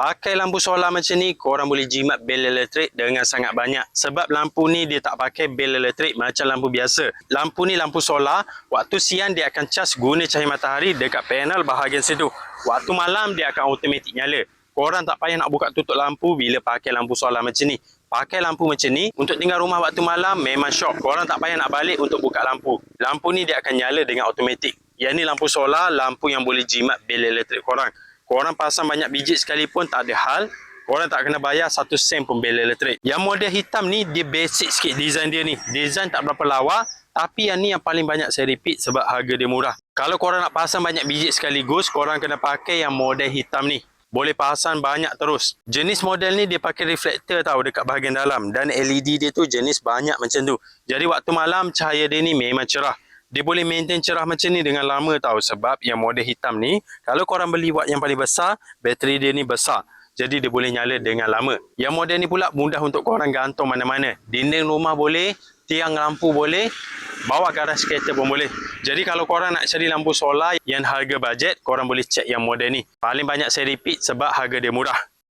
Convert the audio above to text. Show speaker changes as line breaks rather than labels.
Pakai lampu solar macam ni, korang boleh jimat bil elektrik dengan sangat banyak. Sebab lampu ni dia tak pakai bil elektrik macam lampu biasa. Lampu ni lampu solar, waktu siang dia akan cas guna cahaya matahari dekat panel bahagian situ. Waktu malam dia akan automatik nyala. Korang tak payah nak buka tutup lampu bila pakai lampu solar macam ni. Pakai lampu macam ni, untuk tinggal rumah waktu malam memang syok. Korang tak payah nak balik untuk buka lampu. Lampu ni dia akan nyala dengan automatik. Yang ni lampu solar, lampu yang boleh jimat bil elektrik korang. Korang pasang banyak biji sekalipun tak ada hal. Korang tak kena bayar 1 sen pun bil elektrik. Yang model hitam ni dia basic sikit design dia ni. Design tak berapa lawa, tapi yang ni yang paling banyak saya repeat sebab harga dia murah. Kalau korang nak pasang banyak biji sekaligus, korang kena pakai yang model hitam ni. Boleh pasang banyak terus. Jenis model ni dia pakai reflektor tau dekat bahagian dalam. Dan LED dia tu jenis banyak macam tu. Jadi waktu malam cahaya dia ni memang cerah. Dia boleh maintain cerah macam ni dengan lama tau. Sebab yang model hitam ni, kalau korang beli watt yang paling besar, bateri dia ni besar. Jadi dia boleh nyala dengan lama. Yang model ni pula mudah untuk korang gantung mana-mana. Dinding rumah boleh, tiang lampu boleh, bawa garaj kereta pun boleh. Jadi kalau korang nak cari lampu solar yang harga bajet, korang boleh check yang model ni. Paling banyak saya repeat sebab harga dia murah.